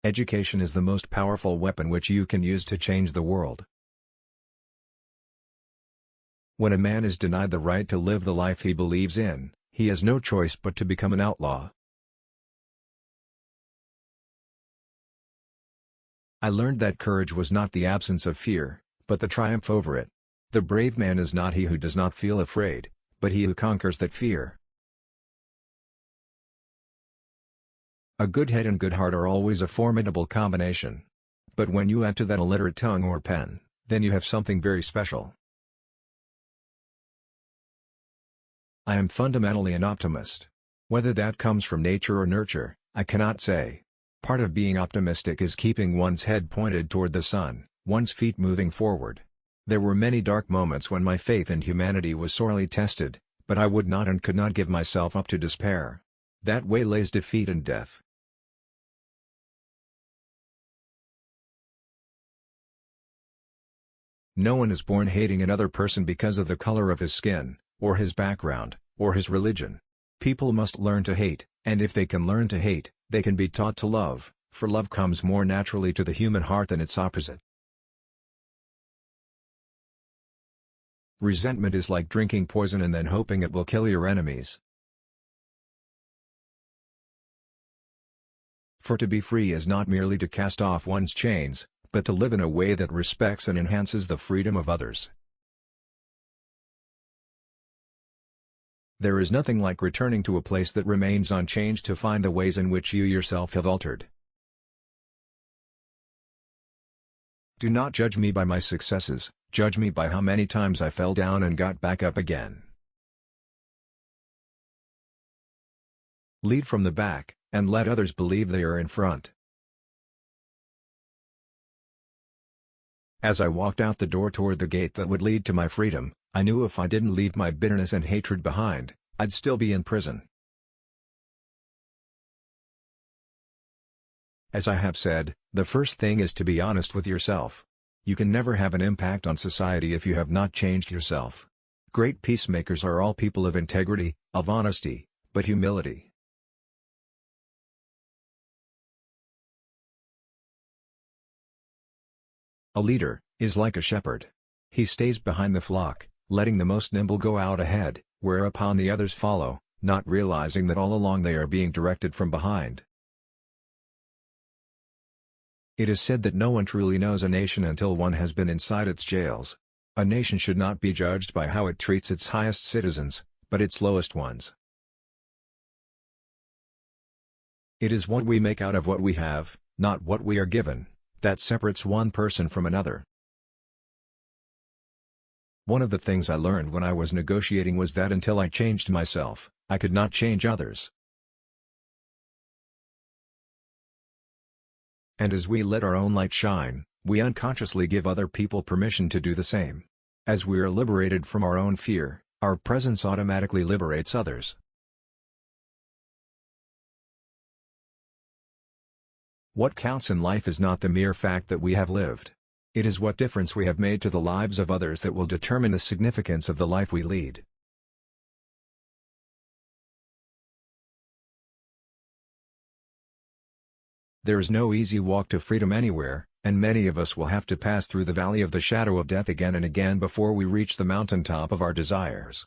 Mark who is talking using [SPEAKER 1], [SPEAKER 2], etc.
[SPEAKER 1] Education is the most powerful weapon which you can use to change the world. When a man is denied the right to live the life he believes in, he has no choice but to become an outlaw. I learned that courage was not the absence of fear, but the triumph over it. The brave man is not he who does not feel afraid, but he who conquers that fear. A good head and good heart are always a formidable combination. But when you add to that a literate tongue or pen, then you have something very special. I am fundamentally an optimist. Whether that comes from nature or nurture, I cannot say. Part of being optimistic is keeping one's head pointed toward the sun, one's feet moving forward. There were many dark moments when my faith in humanity was sorely tested, but I would not and could not give myself up to despair. That way lays defeat and death. No one is born hating another person because of the color of his skin, or his background, or his religion. People must learn to hate, and if they can learn to hate, they can be taught to love, for love comes more naturally to the human heart than its opposite. Resentment is like drinking poison and then hoping it will kill your enemies. For to be free is not merely to cast off one's chains, but to live in a way that respects and enhances the freedom of others. There is nothing like returning to a place that remains unchanged to find the ways in which you yourself have altered. Do not judge me by my successes, judge me by how many times I fell down and got back up again. Lead from the back, and let others believe they are in front. As I walked out the door toward the gate that would lead to my freedom, I knew if I didn't leave my bitterness and hatred behind, I'd still be in prison. As I have said, the first thing is to be honest with yourself. You can never have an impact on society if you have not changed yourself. Great peacemakers are all people of integrity, of honesty, but humility. A leader is like a shepherd. He stays behind the flock, letting the most nimble go out ahead, whereupon the others follow, not realizing that all along they are being directed from behind. It is said that no one truly knows a nation until one has been inside its jails. A nation should not be judged by how it treats its highest citizens, but its lowest ones. It is what we make out of what we have, not what we are given, that separates one person from another. One of the things I learned when I was negotiating was that until I changed myself, I could not change others. And as we let our own light shine, we unconsciously give other people permission to do the same. As we are liberated from our own fear, our presence automatically liberates others. What counts in life is not the mere fact that we have lived. It is what difference we have made to the lives of others that will determine the significance of the life we lead. There is no easy walk to freedom anywhere, and many of us will have to pass through the valley of the shadow of death again and again before we reach the mountaintop of our desires.